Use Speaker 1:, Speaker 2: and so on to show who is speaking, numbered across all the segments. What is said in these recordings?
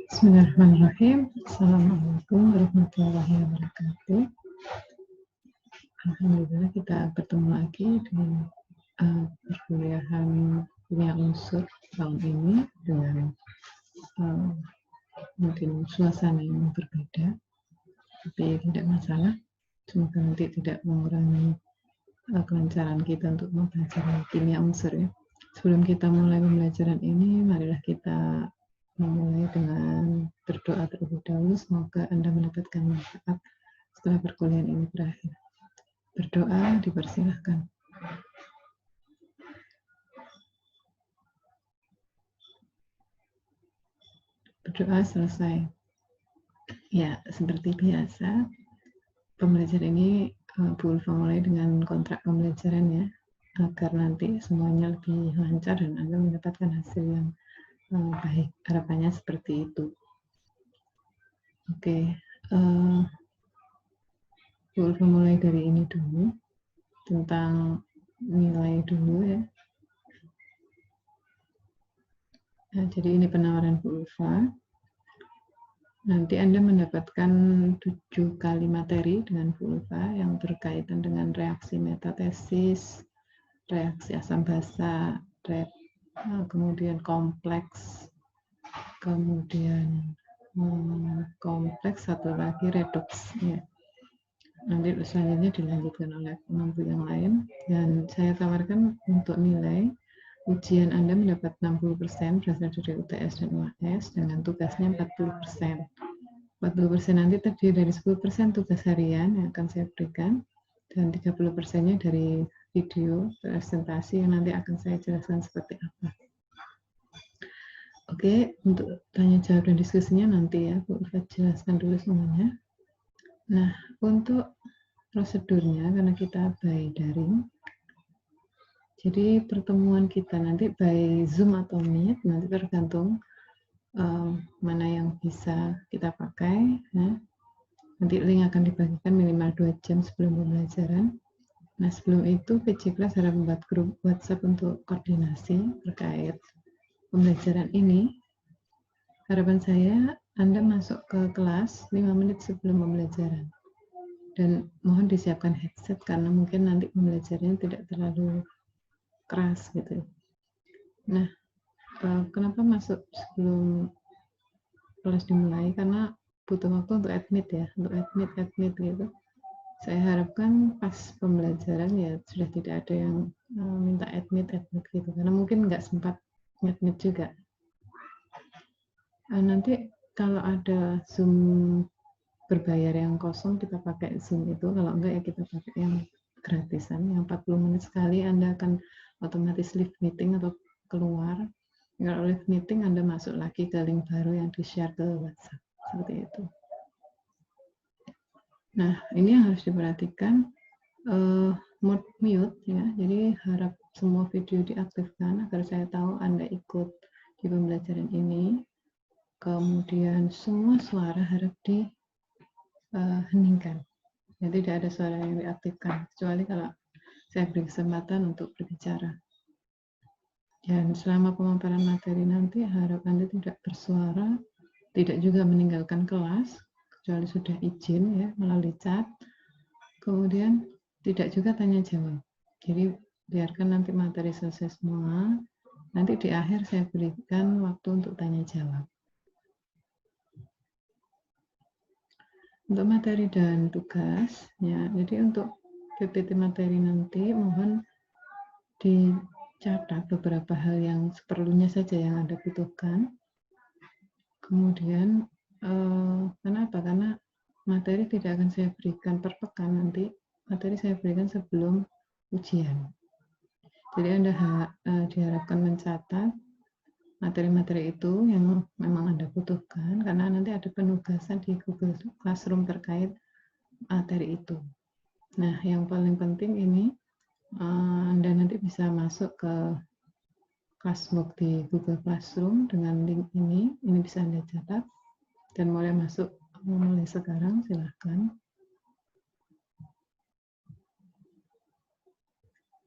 Speaker 1: Bismillahirrahmanirrahim. Assalamualaikum warahmatullahi wabarakatuh. Alhamdulillah kita bertemu lagi di perkuliahan kimia unsur tahun ini dengan mungkin suasana yang berbeda, tapi tidak masalah. Semoga nanti tidak mengurangi kelancaran kita untuk mempelajari kimia unsur ya. Sebelum kita mulai pembelajaran ini, marilah kita memulai dengan berdoa terlebih dahulu. Semoga Anda mendapatkan manfaat setelah perkuliahan ini berakhir. Berdoa dipersilahkan. Berdoa selesai. Ya, seperti biasa, pembelajaran ini Bu Ulfa mulai dengan kontrak pembelajaran ya, agar nanti semuanya lebih lancar dan Anda mendapatkan hasil yang baik. Harapannya seperti itu. Oke, Bu Ulfa mulai dari ini dulu, tentang nilai dulu ya. Nah, jadi ini penawaran Bu Ulfa. Nanti Anda mendapatkan 7 kali materi dengan Bu Ulfa yang berkaitan dengan reaksi metatesis, reaksi asam basa, kemudian kompleks, kemudian kompleks, satu lagi redoks. Ya. Nanti selanjutnya dilanjutkan oleh pengampu yang lain, dan saya tawarkan untuk nilai ujian Anda mendapat 60% berasal dari UTS dan UAS dengan tugasnya 40%. 40% nanti terdiri dari 10% tugas harian yang akan saya berikan dan 30%-nya dari video presentasi yang nanti akan saya jelaskan seperti apa. Oke, untuk tanya jawab dan diskusinya nanti ya, Bu Ulfa jelaskan dulu semuanya. Nah, untuk prosedurnya karena kita by daring, jadi pertemuan kita nanti by Zoom atau Meet nanti tergantung mana yang bisa kita pakai. Ya. Nanti link akan dibagikan minimal 2 jam sebelum pembelajaran. Nah, sebelum itu PJ Class harap membuat grup WhatsApp untuk koordinasi terkait pembelajaran ini. Harapan saya Anda masuk ke kelas 5 menit sebelum pembelajaran. Dan mohon disiapkan headset karena mungkin nanti pembelajarannya tidak terlalu keras gitu. Nah, kenapa masuk sebelum kelas dimulai? Karena butuh waktu untuk admit ya, untuk admit gitu. Saya harapkan pas pembelajaran ya sudah tidak ada yang minta admit gitu, karena mungkin nggak sempat admit juga. Nanti kalau ada Zoom berbayar yang kosong kita pakai Zoom itu, kalau enggak ya kita pakai yang gratisan, yang 40 menit sekali Anda akan otomatis leave meeting atau keluar. Kalau leave meeting Anda masuk lagi ke link baru yang di-share ke WhatsApp, seperti itu. Nah, ini yang harus diperhatikan, mode mute ya, jadi harap semua video diaktifkan agar saya tahu Anda ikut di pembelajaran ini. Kemudian semua suara harap diheningkan. Jadi tidak ada suara yang diaktifkan, kecuali kalau saya beri kesempatan untuk berbicara. Dan selama pemaparan materi nanti harap Anda tidak bersuara, tidak juga meninggalkan kelas, kecuali sudah izin ya melalui chat. Kemudian tidak juga tanya jawab. Jadi biarkan nanti materi selesai semua, nanti di akhir saya berikan waktu untuk tanya jawab. Untuk materi dan tugas, ya, jadi untuk PPT materi nanti mohon dicatat beberapa hal yang seperlunya saja yang Anda butuhkan. Kemudian, kenapa? Karena materi tidak akan saya berikan per pekan nanti, materi saya berikan sebelum ujian. Jadi Anda diharapkan mencatat materi-materi itu yang memang Anda butuhkan, karena nanti ada penugasan di Google Classroom terkait materi itu. Nah, yang paling penting ini, Anda nanti bisa masuk ke Classbook di Google Classroom dengan link ini bisa Anda catat, dan mulai masuk mulai sekarang, silahkan.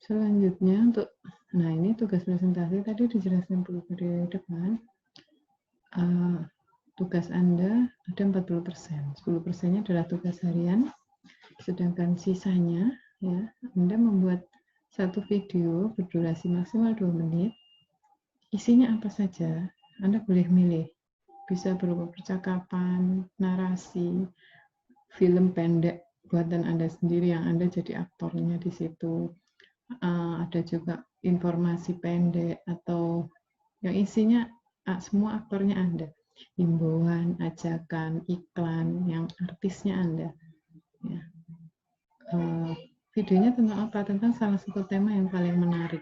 Speaker 1: Selanjutnya untuk, nah ini tugas presentasi tadi dijelaskan dulu di depan. tugas Anda ada 40%. 10%-nya adalah tugas harian, sedangkan sisanya ya Anda membuat satu video berdurasi maksimal 2 menit. Isinya apa saja? Anda boleh milih. Bisa berupa percakapan, narasi, film pendek buatan Anda sendiri yang Anda jadi aktornya di situ. Ada juga informasi pendek atau yang isinya semua aktornya Anda. Himbauan, ajakan, iklan, yang artisnya Anda. Ya. Videonya tentang apa? Tentang salah satu tema yang paling menarik.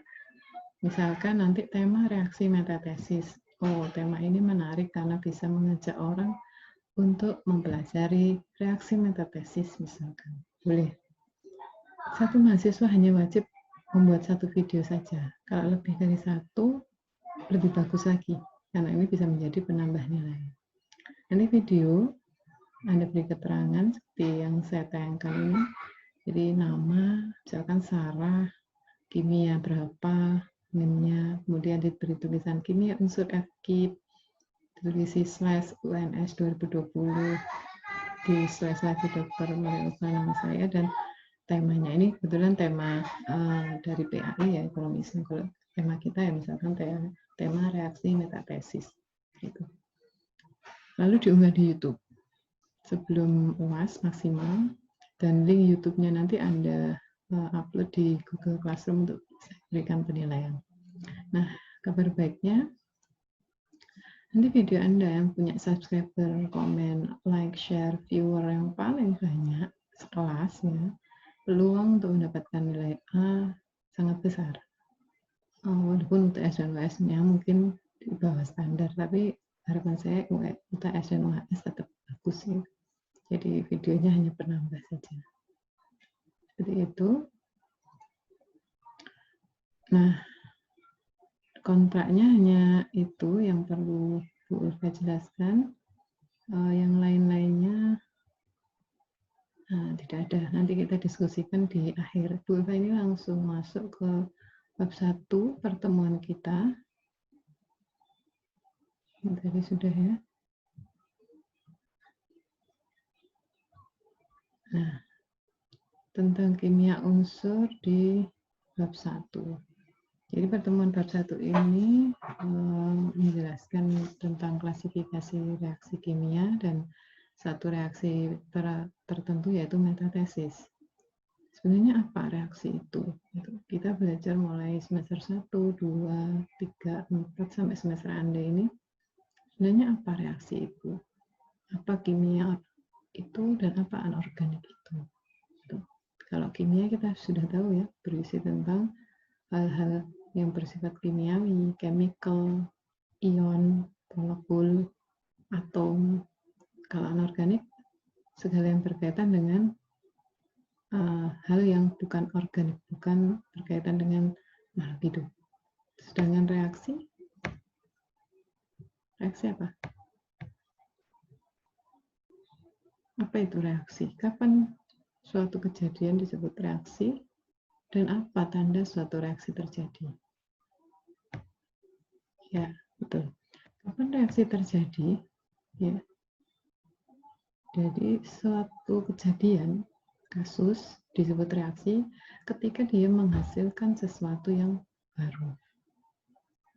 Speaker 1: Misalkan nanti tema reaksi metatesis. Oh, tema ini menarik karena bisa mengajak orang untuk mempelajari reaksi metatesis misalkan. Boleh. Satu mahasiswa hanya wajib membuat satu video saja. Kalau lebih dari satu, lebih bagus lagi. Karena ini bisa menjadi penambah nilai. Nanti video, Anda beri keterangan seperti yang saya tayangkan ini. Jadi nama, misalkan Sarah, kimia berapa, NIM-nya, kemudian diberi tulisan kimia unsur FKIP, ditulis slash UNS 2020, di slash lagi Dr. Maria nama saya, dan temanya ini kebetulan tema dari PAI ya, kalau misalnya kalau tema kita ya misalkan tema reaksi metatesis gitu. Lalu diunggah di YouTube sebelum UAS maksimal, dan link YouTube-nya nanti Anda upload di Google Classroom untuk berikan penilaian. Nah, kabar baiknya nanti video Anda yang punya subscriber, komen, like, share, viewer yang paling banyak sekelas ya, peluang untuk mendapatkan nilai A sangat besar. Walaupun UTS dan UAS-nya mungkin di bawah standar, tapi harapan saya UTS dan UAS tetap bagus ya. Jadi videonya hanya penambah saja. Seperti itu. Nah, kontraknya hanya itu yang perlu Bu Ulfa jelaskan. Yang lain-lainnya tidak ada. Nanti kita diskusikan di akhir. Bu Ulfa ini langsung masuk ke bab 1 pertemuan kita. Tadi sudah ya. Nah, tentang kimia unsur di bab 1. Jadi pertemuan bab 1 ini menjelaskan tentang klasifikasi reaksi kimia dan satu reaksi tertentu yaitu metatesis. Sebenarnya apa reaksi itu? Kita belajar mulai semester 1, 2, 3, 4 sampai semester Anda ini. Sebenarnya apa reaksi itu? Apa kimia itu dan apa anorganik itu? Kalau kimia kita sudah tahu ya, berisi tentang hal-hal yang bersifat kimiawi, chemical, ion, molekul, atom. Kalau anorganik, segala yang berkaitan dengan hal yang bukan organik, bukan berkaitan dengan makhluk hidup. Sedangkan reaksi apa? Apa itu reaksi? Kapan suatu kejadian disebut reaksi? Dan apa tanda suatu reaksi terjadi? Ya, betul. Kapan reaksi terjadi? Ya. Jadi suatu kejadian, kasus disebut reaksi ketika dia menghasilkan sesuatu yang baru.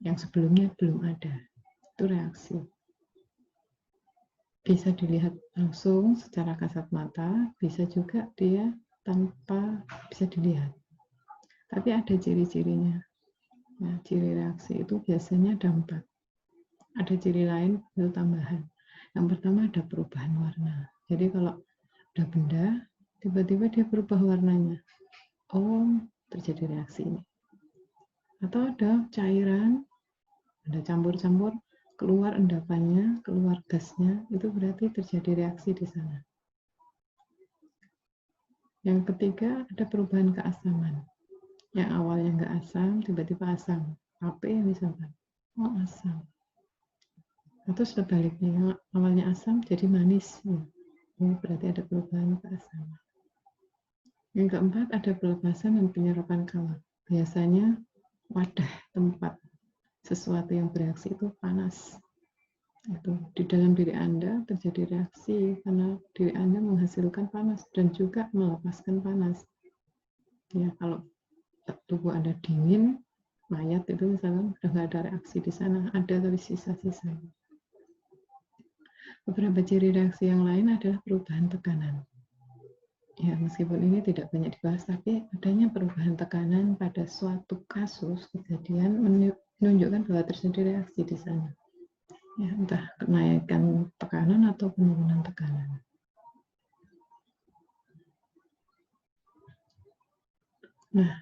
Speaker 1: Yang sebelumnya belum ada. Itu reaksi. Bisa dilihat langsung secara kasat mata, bisa juga dia tanpa bisa dilihat. Tapi ada ciri-cirinya. Nah, ciri reaksi itu biasanya ada 4. Ada ciri lain, itu tambahan. Yang pertama ada perubahan warna. Jadi kalau ada benda, tiba-tiba dia berubah warnanya. Oh, terjadi reaksi ini. Atau ada cairan, ada campur-campur, keluar endapannya, keluar gasnya, itu berarti terjadi reaksi di sana. Yang ketiga, ada perubahan keasaman. Yang awalnya nggak asam, tiba-tiba asam. HP misalkan. Oh, asam. Atau sebaliknya, yang awalnya asam jadi manis. Ini berarti ada perubahan keasaman. Yang keempat, ada pelepasan dan penyerapan kawat. Biasanya wadah tempat sesuatu yang bereaksi itu panas. Itu di dalam diri Anda terjadi reaksi karena diri Anda menghasilkan panas dan juga melepaskan panas. Ya, kalau tubuh Anda dingin, mayat itu misalkan sudah nggak ada reaksi di sana, ada tapi sisa-sisa. Beberapa ciri reaksi yang lain adalah perubahan tekanan. Ya, meskipun ini tidak banyak dibahas, tapi adanya perubahan tekanan pada suatu kasus kejadian menunjukkan bahwa terjadi reaksi di sana. Ya, entah kenaikan tekanan atau penurunan tekanan. Nah,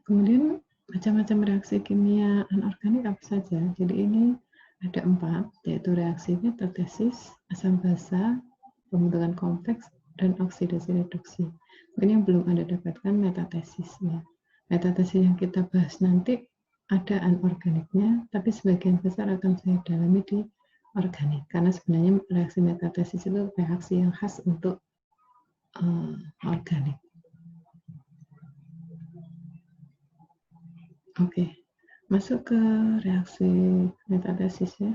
Speaker 1: kemudian macam-macam reaksi kimia anorganik apa saja. Jadi ini ada 4, yaitu reaksi metatesis, asam basa, pembentukan kompleks, dan oksidasi reduksi. Mungkin yang belum Anda dapatkan metatesis. Ya. Metatesis yang kita bahas nanti ada anorganiknya, tapi sebagian besar akan saya dalami di organik. Karena sebenarnya reaksi metatesis itu reaksi yang khas untuk organik. Oke, masuk ke reaksi metatesis ya.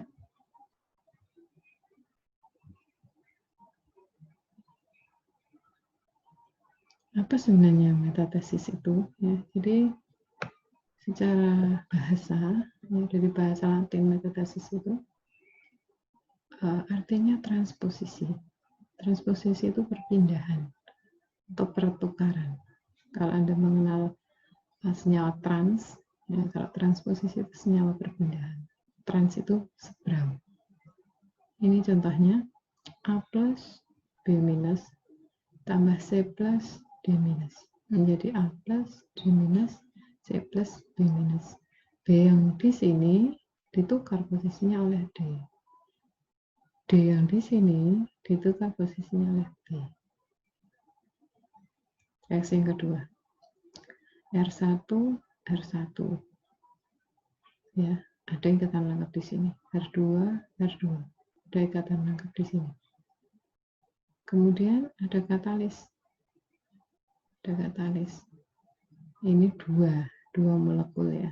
Speaker 1: Apa sebenarnya metatesis itu? Ya, jadi secara bahasa, ya, dari bahasa Latin metatesis itu artinya transposisi. Transposisi itu perpindahan atau pertukaran. Kalau Anda mengenal senyawa trans, ya, kalau transposisi itu senyawa perpindahan. Trans itu seberang. Ini contohnya A plus B minus tambah C plus D minus menjadi A plus D minus C plus B minus. B yang di sini ditukar posisinya oleh D. D yang di sini ditukar posisinya oleh B. Reaksi yang kedua. R1, R1. Ya, ada ikatan lengkap di sini. R2, R2. Ada ikatan lengkap di sini. Kemudian ada katalis. Ada katalis. Ini dua molekul ya.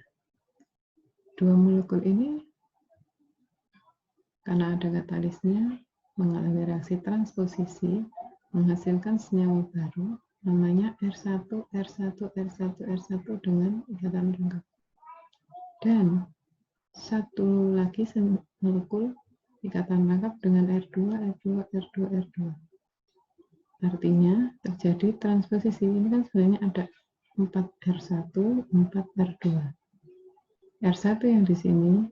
Speaker 1: Dua molekul ini karena ada katalisnya mengalami reaksi transposisi menghasilkan senyawa baru namanya R1, R1, R1, R1 dengan ikatan lengkap. Dan satu lagi molekul ikatan lengkap dengan R2, R2, R2, R2. Artinya terjadi transposisi. Ini kan sebenarnya ada 4R1, 4R2. R1 yang di sini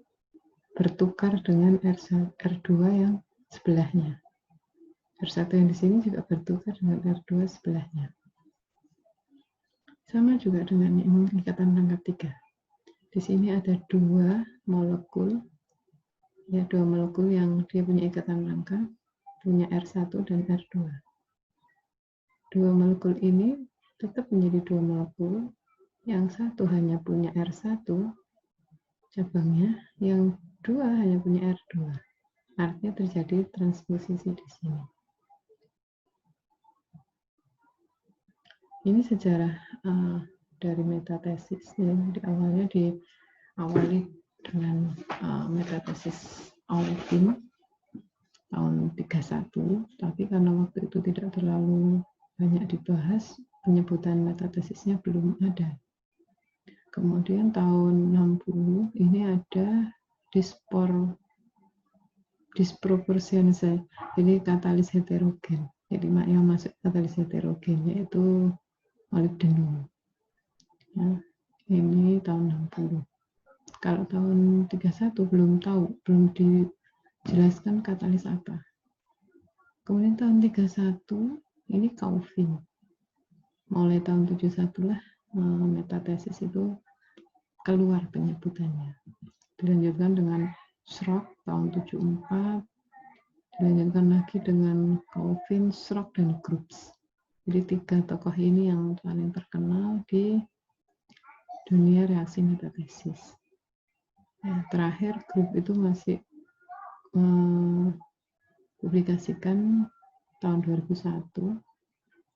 Speaker 1: bertukar dengan R2 yang sebelahnya. R1 yang di sini juga bertukar dengan R2 sebelahnya. Sama juga dengan ikatan lengkap 3. Di sini ada dua molekul, ya dua molekul yang dia punya ikatan lengkap, punya R1 dan R2. Dua molekul ini tetap menjadi dua molekul, yang satu hanya punya R1 cabangnya, yang dua hanya punya R2. Artinya terjadi transposisi di sini. Ini sejarah dari metatesis. Jadi awalnya diawali dengan metatesis Olefin tahun 31, tapi karena waktu itu tidak terlalu banyak dibahas, penyebutan metatesisnya belum ada. Kemudian tahun 60 ini ada disproportionase, jadi katalis heterogen. Jadi yang masuk katalis heterogen yaitu molybdenum. Ya, ini tahun 60. Kalau tahun 31 belum tahu, belum dijelaskan katalis apa. Kemudian tahun 31 ini Kaufin. Mulai tahun 71 lah metatesis itu keluar penyebutannya. Dilanjutkan dengan Schrock tahun 74, dilanjutkan lagi dengan Kaufin, Schrock, dan Grubbs. Jadi 3 tokoh ini yang paling terkenal di dunia reaksi metatesis. Ya, terakhir grup itu masih publikasikan tahun 2001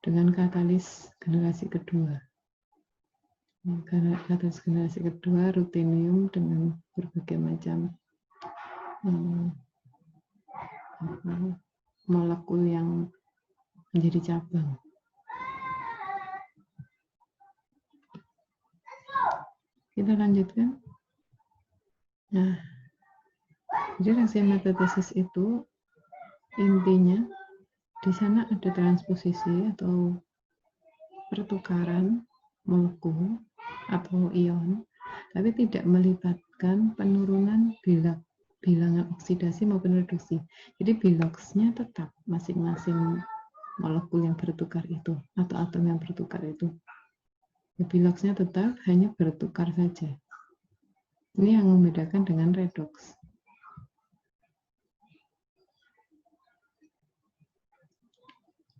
Speaker 1: dengan katalis generasi kedua. Katalis generasi kedua, rutenium dengan berbagai macam molekul yang menjadi cabang. Kita lanjutkan. Nah, jadi reaksi metatesis itu intinya di sana ada transposisi atau pertukaran molekul atau ion, tapi tidak melibatkan penurunan bilangan oksidasi maupun reduksi. Jadi biloxnya tetap masing-masing molekul yang bertukar itu atau atom yang bertukar itu. Biloxnya tetap, hanya bertukar saja. Ini yang membedakan dengan redox.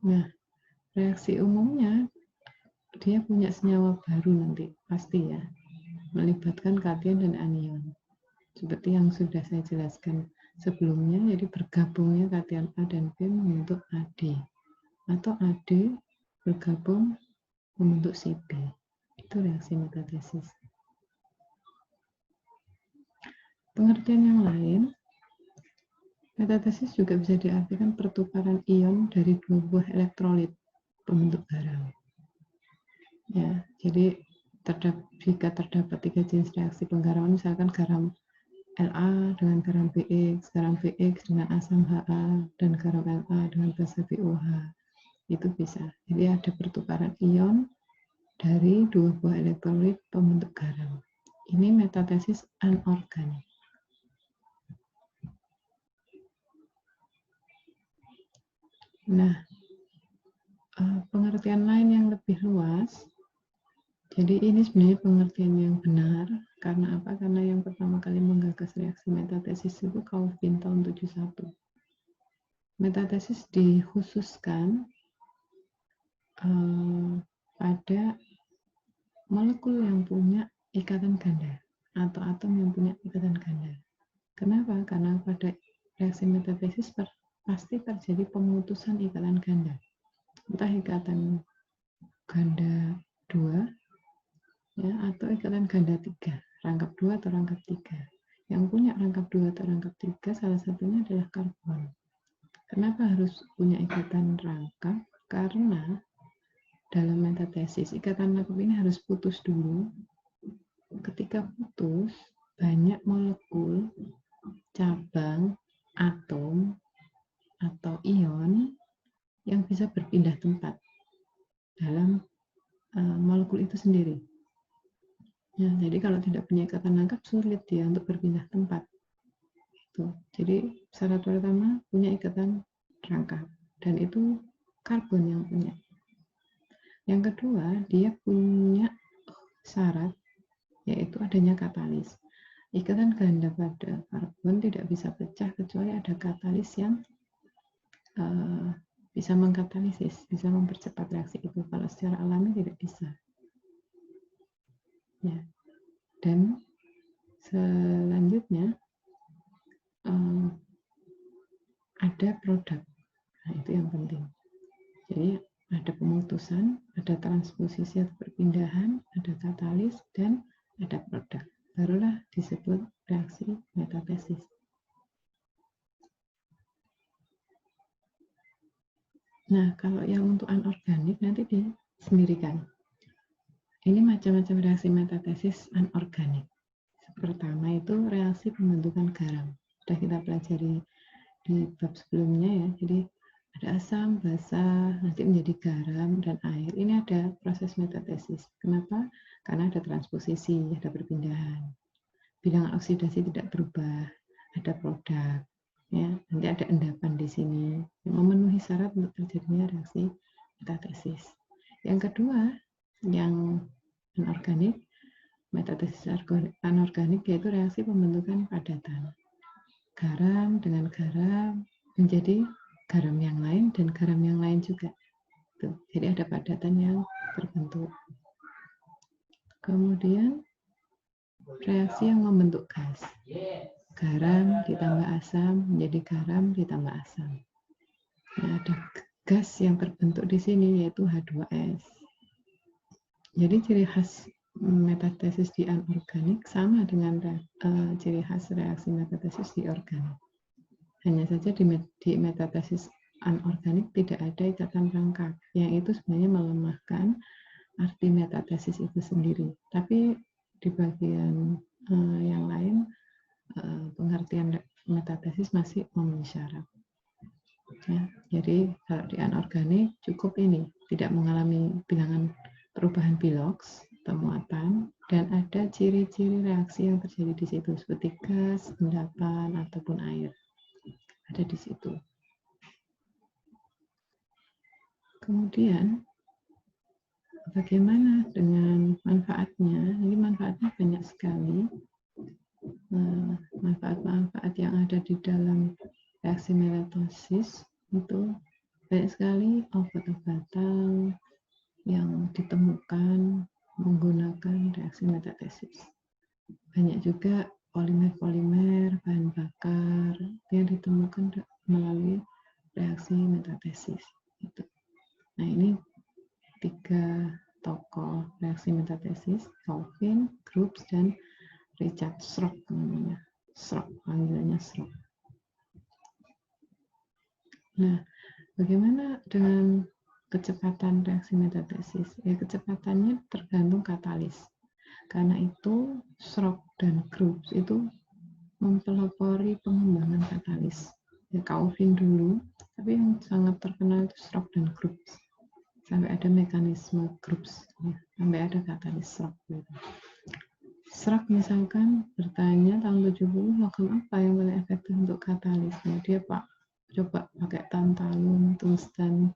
Speaker 1: Nah, reaksi umumnya dia punya senyawa baru nanti, pasti ya, melibatkan kation dan anion. Seperti yang sudah saya jelaskan sebelumnya, jadi bergabungnya kation A dan B membentuk AD, atau AD bergabung membentuk CB. Itu reaksi metatesis. Pengertian yang lain, metatesis juga bisa diartikan pertukaran ion dari dua buah elektrolit pembentuk garam. Ya, jadi jika terdapat 3 jenis reaksi penggaraman, misalkan garam La dengan garam BX dengan asam Ha, dan garam La dengan basa BOH, itu bisa. Jadi ada pertukaran ion dari dua buah elektrolit pembentuk garam. Ini metatesis anorganik. Nah, pengertian lain yang lebih luas, jadi ini sebenarnya pengertian yang benar. Karena apa? Karena yang pertama kali menggagas reaksi metatesis itu Calvin tahun 71. Metatesis dikhususkan pada molekul yang punya ikatan ganda atau atom yang punya ikatan ganda. Kenapa? Karena pada reaksi metatesis pasti terjadi pemutusan ikatan ganda. Entah ikatan ganda 2 ya, atau ikatan ganda 3, rangkap 2 atau rangkap 3. Yang punya rangkap 2 atau rangkap 3 salah satunya adalah karbon. Kenapa harus punya ikatan rangkap? Karena dalam metatesis ikatan rangkap ini harus putus dulu. Ketika putus, banyak molekul, cabang, atom, atau ion yang bisa berpindah tempat dalam molekul itu sendiri. Ya, jadi kalau tidak punya ikatan rangkap, sulit dia untuk berpindah tempat. Itu. Jadi syarat pertama punya ikatan rangkap, dan itu karbon yang punya. Yang kedua, dia punya syarat, yaitu adanya katalis. Ikatan ganda pada karbon tidak bisa pecah kecuali ada katalis yang bisa mengkatalisis, bisa mempercepat reaksi itu. Kalau secara alami tidak bisa. Ya. Dan selanjutnya ada produk. Nah, itu yang penting. Jadi ada pemutusan, ada transposisi atau perpindahan, ada katalis, dan ada produk. Barulah disebut reaksi metatesis. Nah, kalau yang untuk anorganik nanti disendirikan. Ini macam-macam reaksi metatesis anorganik. Pertama itu reaksi pembentukan garam. Sudah kita pelajari di bab sebelumnya ya. Jadi ada asam, basa, nanti menjadi garam dan air. Ini ada proses metatesis. Kenapa? Karena ada transposisi, ada perpindahan. Bilangan oksidasi tidak berubah, ada produk. Ya, nanti ada endapan di sini yang memenuhi syarat untuk terjadinya reaksi metatesis. Yang kedua, yang anorganik, metatesis anorganik yaitu reaksi pembentukan padatan. Garam dengan garam menjadi garam yang lain dan garam yang lain juga. Tuh, jadi ada padatan yang terbentuk. Kemudian reaksi yang membentuk gas. Garam ditambah asam menjadi garam ditambah asam. Nah, ada gas yang terbentuk di sini yaitu H2S. Jadi ciri khas metatesis di anorganik sama dengan ciri khas reaksi metatesis di organik. Hanya saja di metatesis anorganik tidak ada ikatan rangkap, yang itu sebenarnya melemahkan arti metatesis itu sendiri. Tapi di bagian yang lain, pengertian metatesis masih memenuhi syarat. Ya, jadi kalau di anorganik cukup ini, tidak mengalami bilangan perubahan biloks atau muatan, dan ada ciri-ciri reaksi yang terjadi di situ seperti gas, endapan, ataupun air. Ada di situ. Kemudian bagaimana dengan manfaatnya? Ini manfaatnya banyak sekali. Manfaat-manfaat yang ada di dalam reaksi metatesis itu banyak sekali obat-obatan yang ditemukan menggunakan reaksi metatesis. Banyak juga polimer-polimer, bahan bakar yang ditemukan melalui reaksi metatesis. Nah, ini 3 tokoh reaksi metatesis, Calvin, Groves, dan Richard Schrock namanya. Schrock, panggilannya Schrock. Nah, bagaimana dengan kecepatan reaksi metatesis? Ya, kecepatannya tergantung katalis. Karena itu Schrock dan Groves itu mempelopori pengembangan katalis. Ya, Calvin dulu, tapi yang sangat terkenal itu Schrock dan Groves. Sampai ada mekanisme Groves, ya, sampai ada katalis Schrock. Gitu. Schrock misalkan bertanya tahun 70 logam apa yang paling efektif untuk katalis. Nah, dia coba pakai tantalum, tungsten,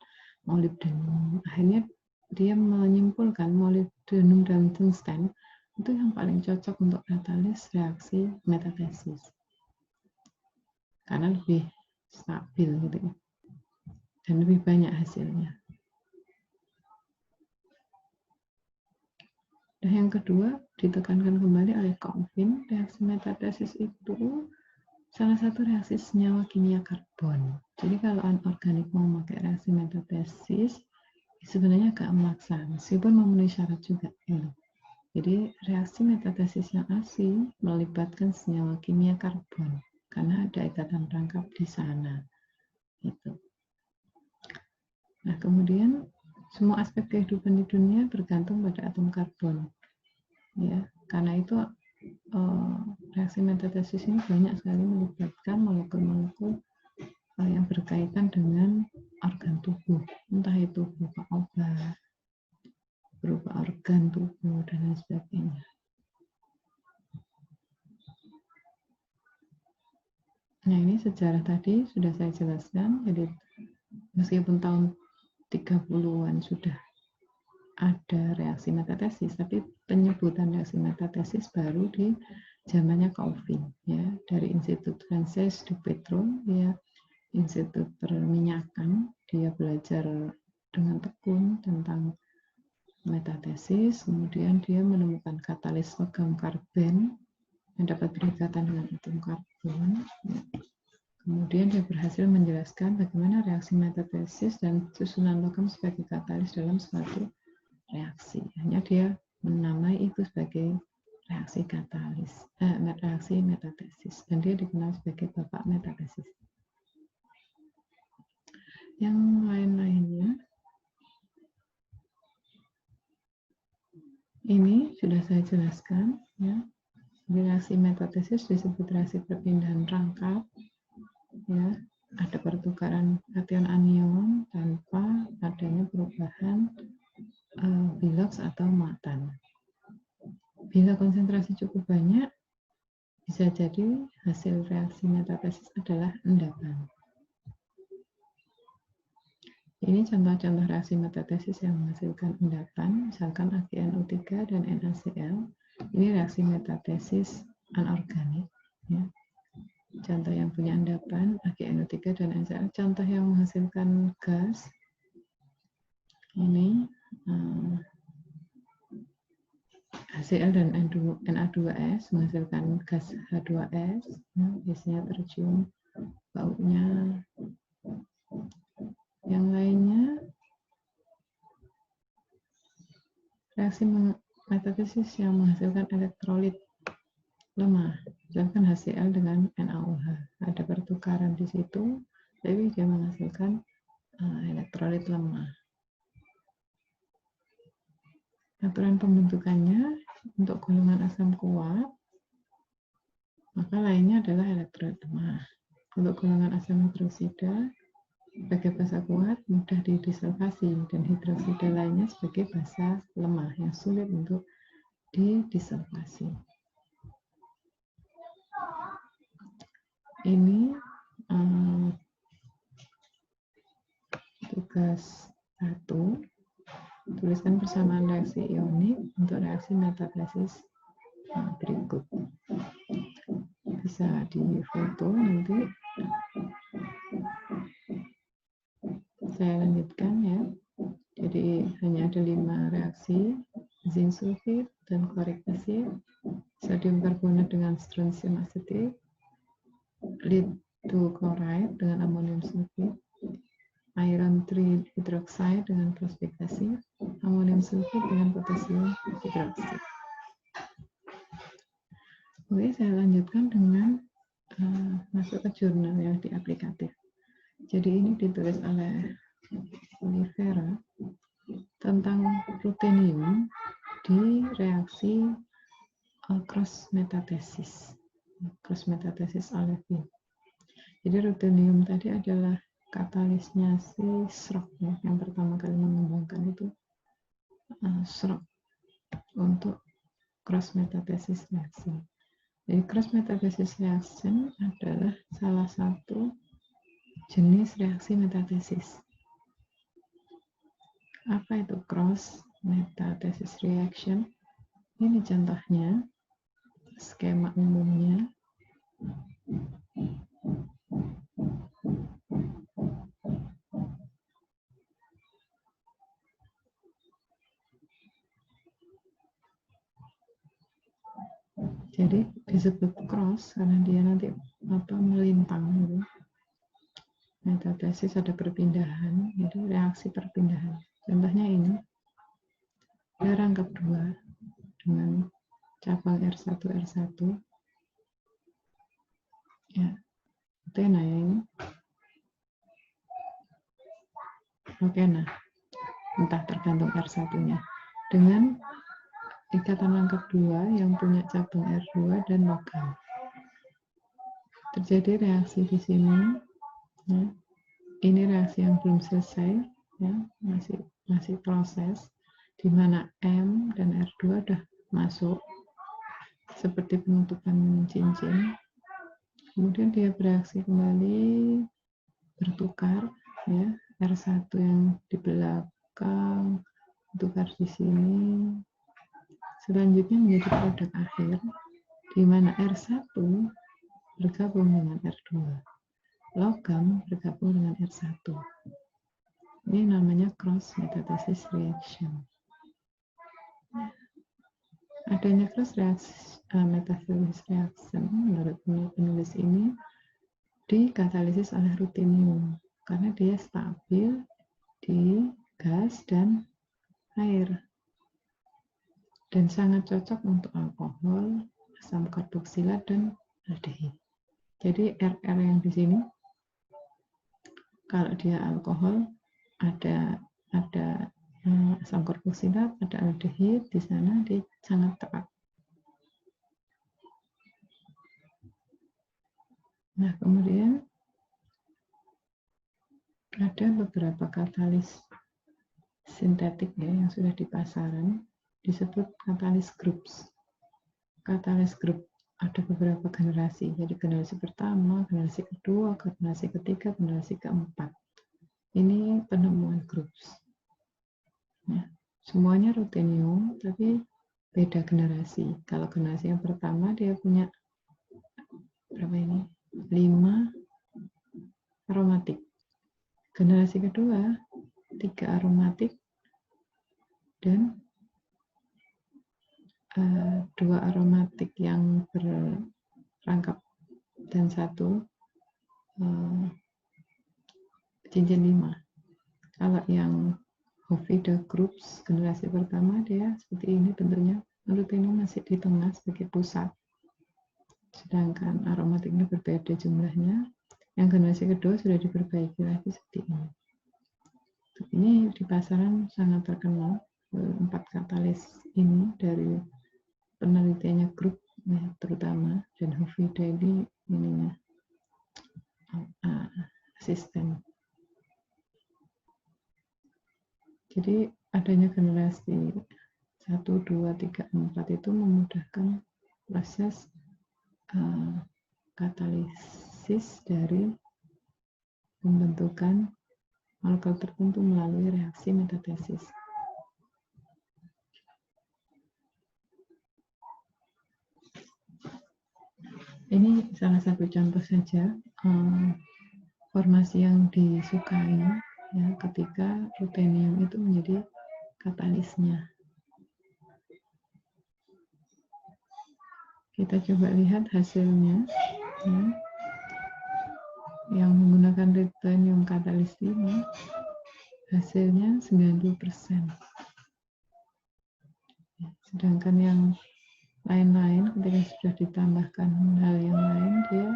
Speaker 1: molybdenum. Akhirnya dia menyimpulkan molybdenum dan tungsten itu yang paling cocok untuk katalis reaksi metatesis. Karena lebih stabil gitu ya. Dan lebih banyak hasilnya. Nah, yang kedua, ditekankan kembali oleh Calvin, reaksi metatesis itu salah satu reaksi senyawa kimia karbon. Jadi kalau anorganik mau pakai reaksi metatesis, sebenarnya agak memaksa, meskipun memenuhi syarat juga. Ya. Jadi reaksi metatesis yang asli melibatkan senyawa kimia karbon, karena ada ikatan rangkap di sana. Gitu. Nah, kemudian semua aspek kehidupan di dunia bergantung pada atom karbon. Ya, karena itu reaksi metatesis ini banyak sekali melibatkan molekul-molekul yang berkaitan dengan organ tubuh, entah itu berupa obat, berupa organ tubuh, dan lain sebagainya. Nah, ini sejarah tadi sudah saya jelaskan, jadi meskipun tahun 30-an sudah ada reaksi metatesis, tapi penyebutan reaksi metatesis baru di zamannya Calvin, ya, dari Institut Frances de Petro, ya, Institut Perminyakan, dia belajar dengan tekun tentang metatesis, kemudian dia menemukan katalis logam karben yang dapat berikatan dengan atom karbon. Kemudian dia berhasil menjelaskan bagaimana reaksi metatesis dan susunan logam sebagai katalis dalam suatu reaksi. Hanya dia menamai itu sebagai reaksi katalis, reaksi metatesis, dan dia dikenal sebagai bapak metatesis. Yang lain-lainnya ini sudah saya jelaskan, ya. Reaksi metatesis disebut reaksi perpindahan rangkap, ya. Ada pertukaran kation anion tanpa adanya perubahan biloks atau muatan. Bila konsentrasi cukup banyak, bisa jadi hasil reaksi metatesis adalah endapan. Ini contoh-contoh reaksi metatesis yang menghasilkan endapan, misalkan AgNO3 dan NaCl. Ini reaksi metatesis anorganik. Ya. Contoh yang punya endapan, AgNO3 dan NaCl. Contoh yang menghasilkan gas, ini HCl dan Na2S menghasilkan gas H2S, ya, biasanya tercium baunya. Yang lainnya, reaksi metatesis yang menghasilkan elektrolit lemah, misalkan HCl dengan NaOH. Ada pertukaran di situ, tapi dia menghasilkan elektrolit lemah. Aturan pembentukannya untuk golongan asam kuat, maka lainnya adalah elektrolit lemah. Untuk golongan asam hidroksida, sebagai basa kuat mudah didisolvasi, dan hidroksida lainnya sebagai basa lemah yang sulit untuk didisolvasi. Ini tugas 1. Tuliskan persamaan reaksi ionik untuk reaksi metatesis berikut. Bisa difoto nanti. Saya lanjutkan ya. Jadi hanya ada 5 reaksi: zinc sulfit dan chloric acid, sodium karbonat dengan strontium asetik, lead 2 chloride dengan amonium sulfit, iron 3 hydroxide dengan phosphoric acid, amonium sulfit dengan potasium hidroksida. Oke, saya lanjutkan dengan masuk ke jurnal yang di aplikatif. Jadi ini ditulis oleh Olivera tentang rutenium di reaksi cross metatesis olefin. Jadi rutenium tadi adalah katalisnya si Schrock ya, yang pertama kali mengembangkan itu Schrock untuk cross metatesis reaction. Jadi cross metatesis reaction adalah salah satu jenis reaksi metatesis. Apa itu cross metatesis reaction? Ini contohnya, skema umumnya. Jadi disebut cross karena dia nanti melintang gitu. Metatesis ada perpindahan, jadi reaksi perpindahan. Contohnya ini, ada rangkap 2 dengan cabang R1 ya, itu ya ini. Oke, nah, entah tergantung R1-nya. Dengan ikatan rangkap 2 yang punya cabang R2 dan logam. Terjadi reaksi di sini. Ya. Ini reaksi yang belum selesai, ya, masih proses, di mana M dan R2 sudah masuk, seperti penutupan cincin. Kemudian dia bereaksi kembali, bertukar, ya, R1 yang di belakang, bertukar di sini. Selanjutnya menjadi produk akhir, di mana R1 bergabung dengan R2. Logam bergabung dengan R1. Ini namanya cross metathesis reaction. Adanya cross metathesis reaction menurut penulis ini dikatalisis oleh rutenium karena dia stabil di gas dan air dan sangat cocok untuk alkohol, asam karboksilat dan aldehid. Jadi RR yang di sini, kalau dia alkohol ada asam karboksilat, ada aldehid di sana, dia sangat tepat. Nah, kemudian ada beberapa katalis sintetik ya yang sudah di pasaran, disebut katalis groups. Katalis group ada beberapa generasi, jadi generasi pertama, generasi kedua, generasi ketiga, generasi keempat. Ini penemuan groups. Ya, semuanya rutenium, tapi beda generasi. Kalau generasi yang pertama dia punya berapa ini? 5 aromatik. Generasi kedua 3 aromatik dan 2 aromatik yang berrangkap dan 1 cincin 5. Kalau yang Oviida groups generasi pertama dia seperti ini bentuknya, rutenium masih di tengah sebagai pusat, sedangkan aromatiknya berbeda jumlahnya. Yang generasi kedua sudah diperbaiki lagi seperti ini. Ini di pasaran sangat terkenal, 4 katalis ini dari penelitiannya grup ya, terutama, dan Oviida ini ininya asisten. Jadi adanya generasi 1, 2, 3, 4 itu memudahkan proses katalisis dari pembentukan molekul tertentu melalui reaksi metatesis. Ini salah satu contoh saja formasi yang disukai ya ketika rutenium itu menjadi katalisnya. Kita coba lihat hasilnya ya. Yang menggunakan rutenium katalis ini hasilnya 90%. Sedangkan yang lain-lain ketika sudah ditambahkan hal yang lain dia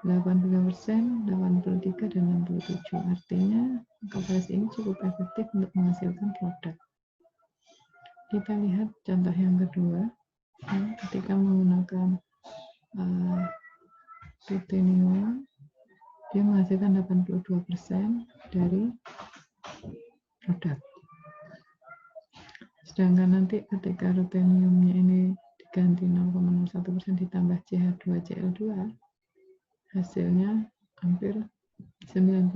Speaker 1: 83%, 83 dan 67. Artinya katalis ini cukup efektif untuk menghasilkan produk. Kita lihat contoh yang kedua ya, ketika menggunakan rutenium dia menghasilkan 82% dari produk. Sedangkan nanti ketika ruteniumnya ini diganti 0,01% ditambah CH2Cl2, hasilnya hampir 98%.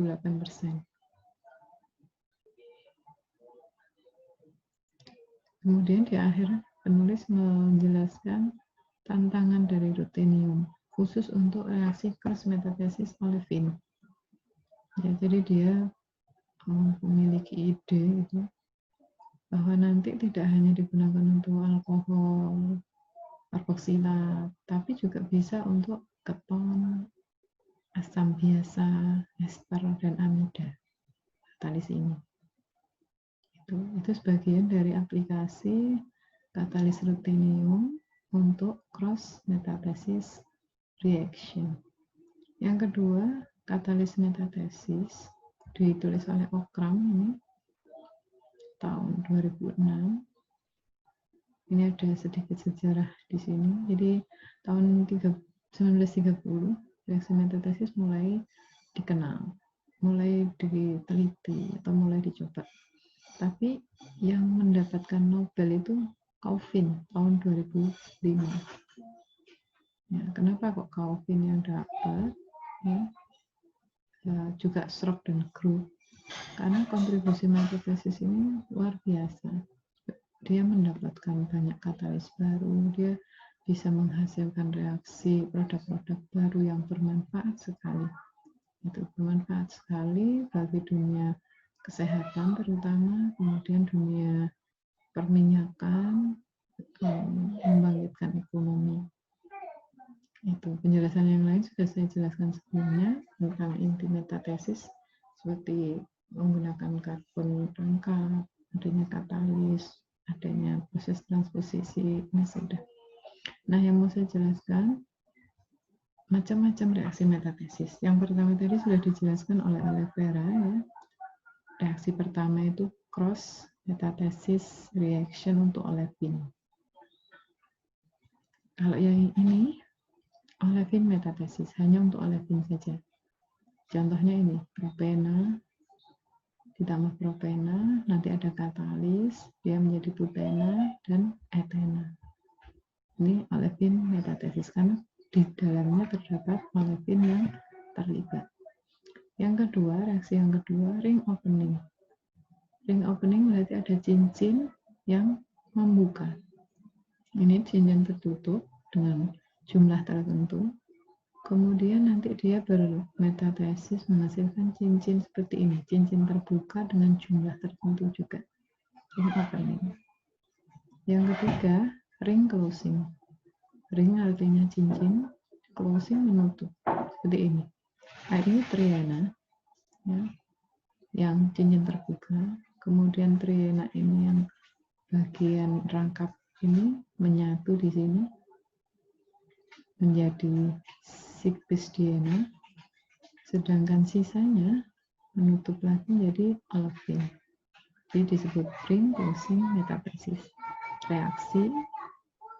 Speaker 1: Kemudian di akhir penulis menjelaskan tantangan dari rutenium khusus untuk reaksi cross metatesis olefin. Ya, jadi dia memiliki ide itu bahwa nanti tidak hanya digunakan untuk alkohol karboksilat, tapi juga bisa untuk keton, asam biasa, ester dan amida. Katalis ini. Itu sebagian dari aplikasi katalis rutenium untuk cross metathesis reaction. Yang kedua, katalis metathesis ditulis oleh Okram ini tahun 2006. Ini ada sedikit sejarah di sini. Jadi tahun 1930 reaksi metathesis mulai dikenal, mulai diteliti atau mulai dicoba. Tapi yang mendapatkan Nobel itu Calvin tahun 2005. Ya, kenapa kok Calvin yang dapat? Ya, juga Strock dan Group. Karena kontribusi metathesis ini luar biasa. Dia mendapatkan banyak katalis baru, dia bisa menghasilkan reaksi produk-produk baru yang bermanfaat sekali. Itu bermanfaat sekali bagi dunia kesehatan terutama, kemudian dunia perminyakan, membangkitkan ekonomi. Itu penjelasan yang lain sudah saya jelaskan sebelumnya tentang inti metatesis seperti menggunakan karbon rangkap, adanya katalis, adanya proses transposisi, ini sudah. Nah, yang mau saya jelaskan macam-macam reaksi metatesis. Yang pertama tadi sudah dijelaskan oleh Oliveira ya. Reaksi pertama itu cross metathesis reaction untuk olefin. Kalau yang ini olefin metathesis, hanya untuk olefin saja. Contohnya ini, propena, ditambah propena, nanti ada katalis, dia menjadi butena dan etena. Ini olefin metathesis, karena di dalamnya terdapat olefin yang terlibat. Yang kedua, reaksi yang kedua, ring opening. Ring opening berarti ada cincin yang membuka. Ini cincin tertutup dengan jumlah tertentu, kemudian nanti dia bermetatesis menghasilkan cincin seperti ini, cincin terbuka dengan jumlah tertentu juga. Ring opening. Yang ketiga, ring closing. Ring artinya cincin, closing menutup, seperti ini. Nah, ini triana, ya, yang cincin terbuka, kemudian triena ini yang bagian rangkap ini menyatu di sini menjadi Sigbisdiena, sedangkan sisanya menutup lagi menjadi olefin. Jadi disebut ring closing metathesis, reaksi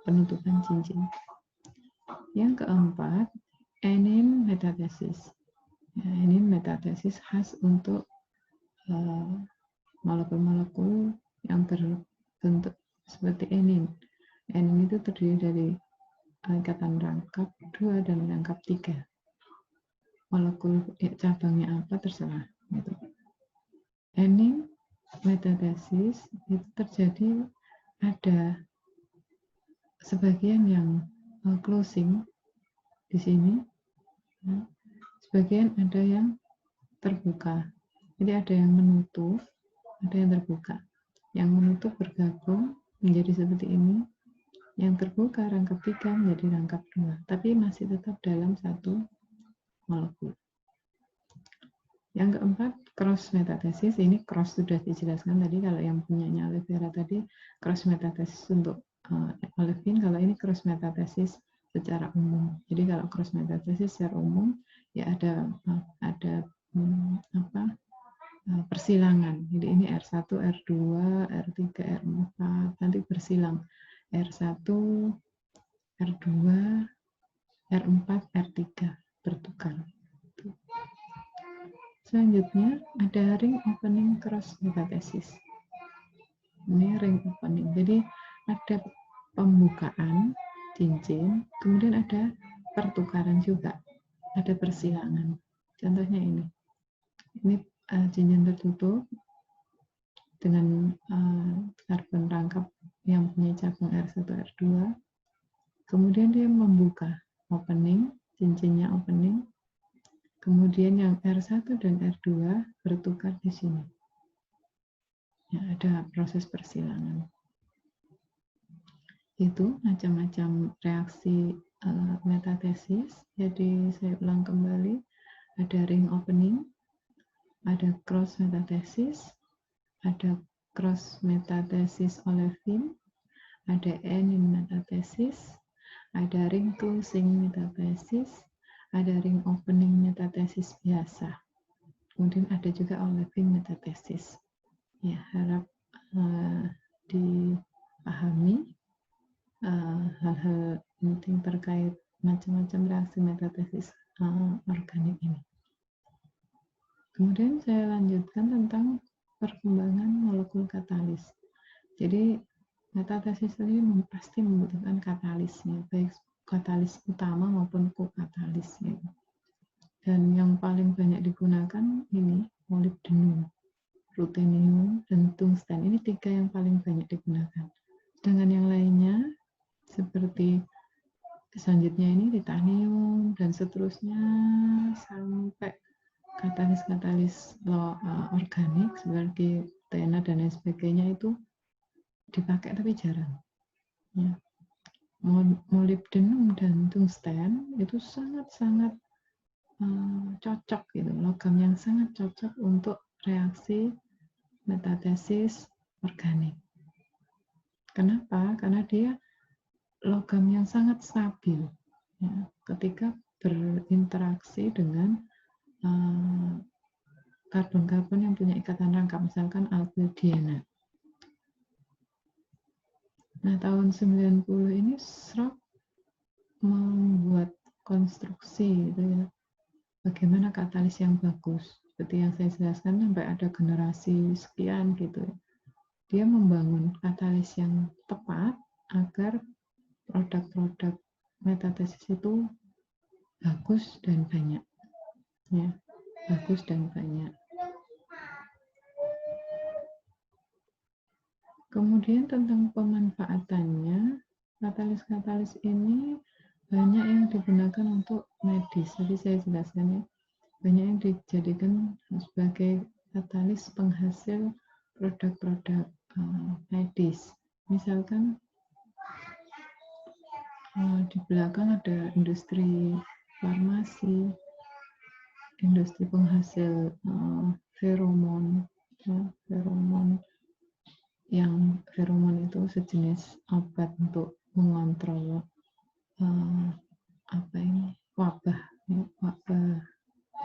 Speaker 1: penutupan cincin. Yang keempat, enin metathesis. Ya, enin metathesis khas untuk molekul-molekul yang berbentuk seperti enin. Enin itu terdiri dari ikatan rangkap 2 dan rangkap 3. Molekul cabangnya apa terserah. Gitu. Enin metathesis itu terjadi ada sebagian yang closing di sini, sebagian ada yang terbuka. Jadi ada yang menutup, ada yang terbuka. Yang menutup bergabung menjadi seperti ini. Yang terbuka rangkap 3 menjadi rangkap 2, tapi masih tetap dalam satu molekul. Yang keempat, cross metathesis. Ini cross sudah dijelaskan tadi, kalau yang punyanya Olivera tadi cross metathesis untuk olefin, kalau ini cross metathesis secara umum. Jadi kalau cross metathesis secara umum ya ada persilangan. Jadi ini R1, R2, R3, R4 nanti bersilang. R1, R2, R4, R3 bertukar. Selanjutnya ada ring opening cross metathesis. Ini ring opening. Jadi ada pembukaan cincin, kemudian ada pertukaran juga, ada persilangan. Contohnya ini. Ini cincin tertutup dengan karbon rangkap yang punya cabang R1, R2. Kemudian dia membuka opening, cincinnya opening. Kemudian yang R1 dan R2 bertukar di sini. Ya, ada proses persilangan. Itu macam-macam reaksi metathesis. Jadi saya ulang kembali. Ada ring opening, ada cross metathesis, ada cross metathesis olefin, ada enin metathesis, ada ring closing metathesis, ada ring opening metathesis biasa. Kemudian ada juga olefin metathesis. Ya, harap dipahami hal-hal penting terkait macam-macam reaksi metathesis organik ini. Kemudian saya lanjutkan tentang perkembangan molekul katalis. Jadi metathesis ini pasti membutuhkan katalisnya, baik katalis utama maupun kokatalis. Gitu. Dan yang paling banyak digunakan ini molybdenum, ruthenium, dan tungsten. Ini 3 yang paling banyak digunakan. Sedangkan yang lainnya seperti selanjutnya ini titanium dan seterusnya sampai katalis-katalis organik seperti TNA dan lain sebagainya itu dipakai tapi jarang. Ya. Molybdenum dan tungsten itu sangat-sangat cocok gitu, logam yang sangat cocok untuk reaksi metathesis organik. Kenapa? Karena dia logam yang sangat stabil ya, ketika berinteraksi dengan karbon-karbon yang punya ikatan rangkap, misalkan alkyl-diena. Nah, tahun 90 ini Schrock membuat konstruksi gitu ya, bagaimana katalis yang bagus. Seperti yang saya jelaskan, sampai ada generasi sekian gitu. Dia membangun katalis yang tepat agar produk-produk metathesis itu bagus dan banyak. Ya, bagus dan banyak. Kemudian tentang pemanfaatannya, katalis-katalis ini banyak yang digunakan untuk medis. Tadi saya jelaskan ya, banyak yang dijadikan sebagai katalis penghasil produk-produk medis. Misalkan di belakang ada industri farmasi, industri penghasil feromon, Feromon feromon itu sejenis obat untuk mengontrol wabah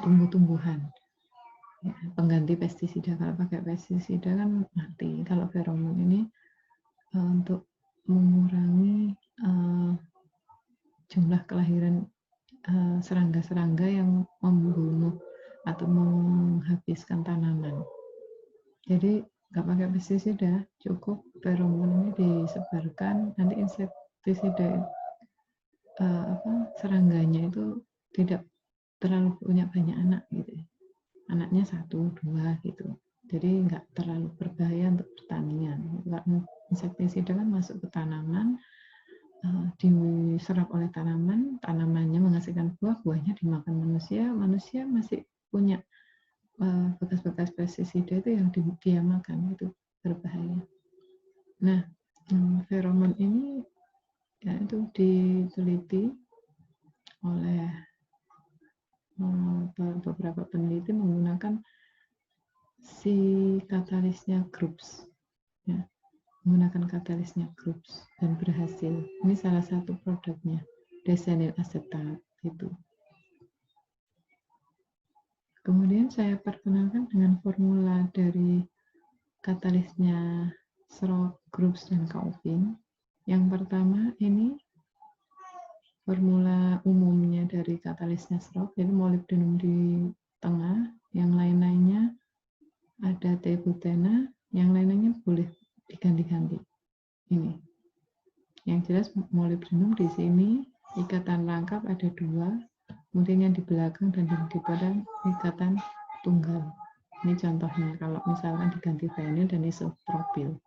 Speaker 1: tumbuh-tumbuhan. Ya, pengganti pestisida. Kalau pakai pestisida kan mati. Kalau feromon ini untuk mengurangi jumlah kelahiran serangga-serangga yang membunuh atau menghabiskan tanaman. Jadi nggak pakai pestisida, cukup feromon ini disebarkan, nanti insektisida serangganya itu tidak terlalu punya banyak anak gitu. Anaknya 1, 2 gitu. Jadi nggak terlalu berbahaya untuk pertanian. Insektisida kan masuk ke tanaman, diserap oleh tanaman, tanamannya menghasilkan buah, buahnya dimakan manusia, manusia masih punya bekas-bekas pestisida itu yang dia makan, itu berbahaya. Nah, feromon ini ya itu diteliti oleh beberapa peneliti menggunakan si katalisnya groups, ya, menggunakan katalisnya groups dan berhasil. Ini salah satu produknya, desenyl asetat itu. Kemudian saya perkenalkan dengan formula dari katalisnya Srock, Groups, dan Kaufing. Yang pertama ini formula umumnya dari katalisnya Srock, jadi molybdenum di tengah, yang lain-lainnya ada T-butena, yang lain-lainnya boleh diganti-ganti. Ini. Yang jelas molybdenum di sini, ikatan rangkap ada 2, kemudian yang di belakang dan di depan ikatan tunggal. Ini contohnya kalau misalkan diganti vinil dan isopropil.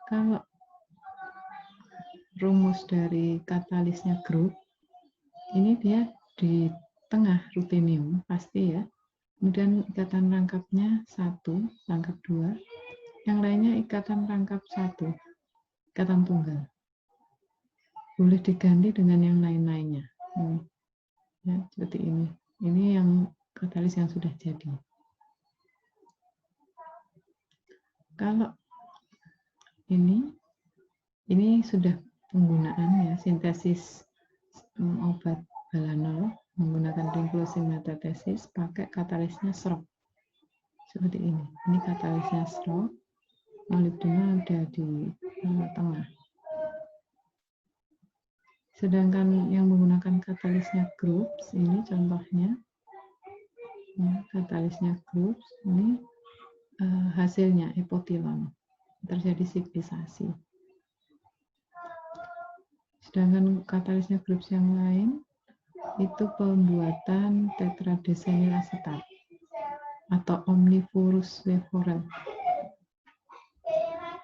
Speaker 1: Kalau rumus dari katalisnya grup, ini dia di tengah rutenium pasti ya. Kemudian ikatan rangkapnya 1, rangkap 2, yang lainnya ikatan rangkap 1, ikatan tunggal. Boleh diganti dengan yang lain-lainnya. Ya, seperti ini. Ini yang katalis yang sudah jadi. Kalau ini sudah penggunaan ya, sintesis obat balanol menggunakan ringclosing metathesis pakai katalisnya Srock. Seperti ini. Ini katalisnya Srock, molybdenum ada di tengah. Sedangkan yang menggunakan katalisnya groups, ini contohnya, ya, katalisnya groups, ini hasilnya epotilon, terjadi siklisasi. Sedangkan katalisnya groups yang lain, itu pembuatan tetradesenyl asetat atau omnivorous levorel.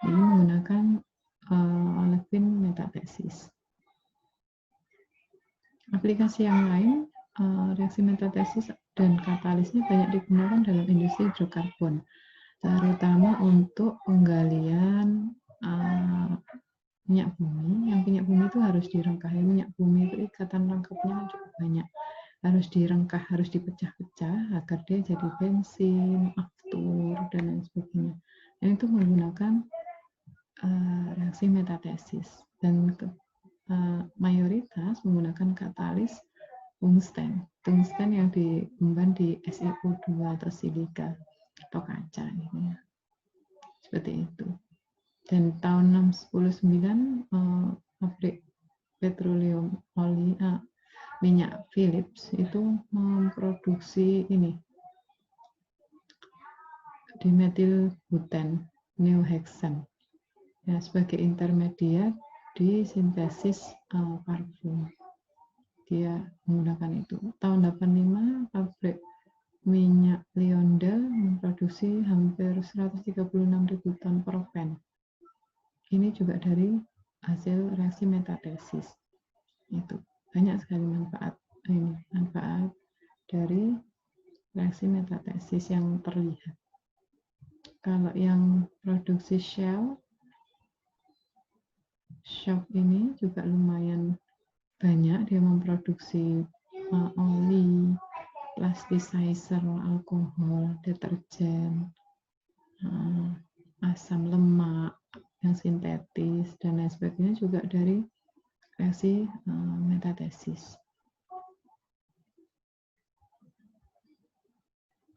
Speaker 1: Ini menggunakan olefin metathesis. Aplikasi yang lain, reaksi metathesis dan katalisnya banyak digunakan dalam industri hidrokarbon, terutama untuk penggalian minyak bumi. Yang minyak bumi itu harus direngkah. Minyak bumi itu ikatan rangkapnya cukup banyak. Harus direngkah, harus dipecah-pecah agar dia jadi bensin, aftur, dan lain sebagainya. Dan itu menggunakan reaksi metathesis. Dan mayoritas menggunakan katalis tungsten. Tungsten yang diemban di SiO2 atau silika atau kaca gitu ya. Seperti itu. Dan tahun 1969 pabrik petroleum minyak Phillips itu memproduksi ini dimethyl buten neohexane ya, sebagai intermediat di sintesis parfum. Dia menggunakan itu. Tahun 85 pabrik minyak Lyondell memproduksi hampir 136.000 ton propen. Ini juga dari hasil reaksi metathesis. Itu banyak sekali manfaat dari reaksi metathesis yang terlihat. Kalau yang produksi Shell ini juga lumayan banyak, dia memproduksi oli, plasticizer, alkohol, deterjen, asam lemak yang sintetis dan lain sebagainya juga dari reaksi metatesis.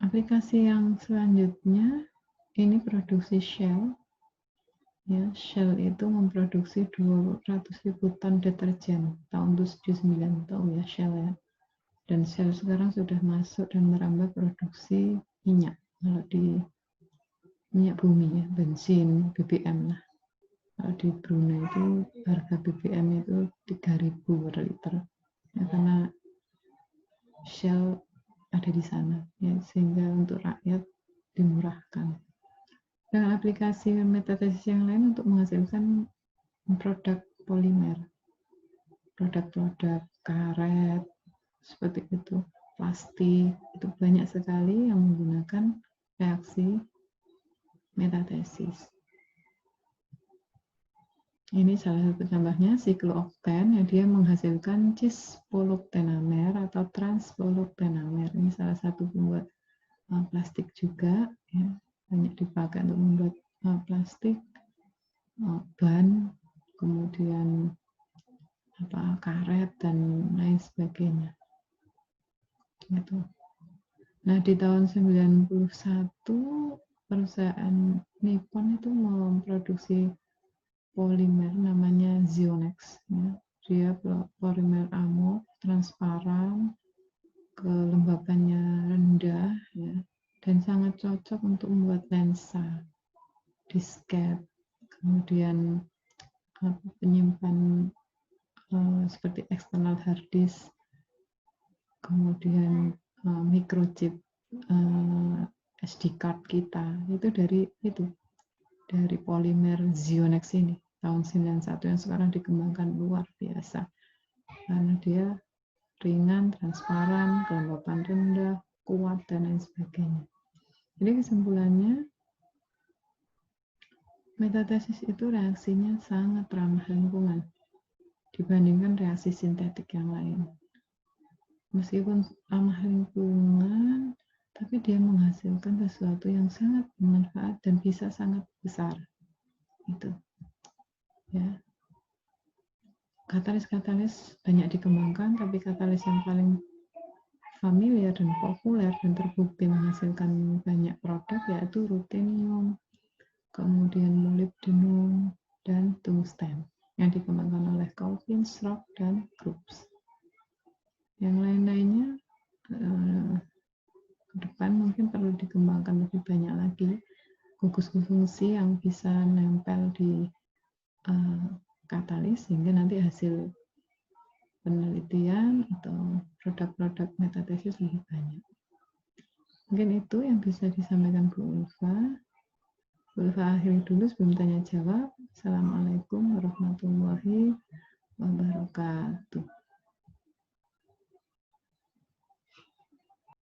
Speaker 1: Aplikasi yang selanjutnya ini produksi Shell. Ya, Shell itu memproduksi 200.000 ton deterjen tahun 79, tahu ya Shell ya. Dan Shell sekarang sudah masuk dan merambah produksi minyak. Kalau di minyak bumi ya, bensin, BBM lah. Kalau di Brunei itu harga BBM itu 3.000 per liter. Ya, karena Shell ada di sana, ya, sehingga untuk rakyat dimurahkan. Dengan aplikasi metatesis yang lain untuk menghasilkan produk polimer, produk-produk karet, seperti itu, plastik, itu banyak sekali yang menggunakan reaksi metatesis. Ini salah satu contohnya siklookten yang dia menghasilkan cispoloktenamer atau transpoloktenamer. Ini salah satu pembuat plastik juga, ya, banyak dipakai untuk membuat plastik, ban, kemudian karet dan lain sebagainya. Gitu. Nah, di tahun 91 perusahaan Nippon itu memproduksi polimer namanya Zionex, ya. Dia polimer amorf, transparan, kelembabannya rendah, ya, dan sangat cocok untuk membuat lensa, disket, kemudian penyimpan seperti external hard disk, kemudian microchip SD card kita itu dari polimer Zionex ini tahun 91 yang sekarang dikembangkan luar biasa karena dia ringan, transparan, kelembapan rendah, kuat dan lain sebagainya. Jadi kesimpulannya metatesis itu reaksinya sangat ramah lingkungan dibandingkan reaksi sintetik yang lain. Meskipun ramah lingkungan, tapi dia menghasilkan sesuatu yang sangat bermanfaat dan bisa sangat besar. Itu, ya. Katalis-katalis banyak dikembangkan, tapi katalis yang paling familiar dan populer dan terbukti menghasilkan banyak produk yaitu rutenium, kemudian molybdenum, dan tungsten yang dikembangkan oleh Calvin, Schrock, dan Krups. Yang lain-lainnya ke depan mungkin perlu dikembangkan lebih banyak lagi gugus fungsi yang bisa nempel di katalis sehingga nanti hasil penelitian atau produk-produk metatesis lebih banyak. Mungkin itu yang bisa disampaikan Bu Ulfa. Bu Ulfa akhiri dulu sebelum tanya jawab. Assalamualaikum warahmatullahi wabarakatuh.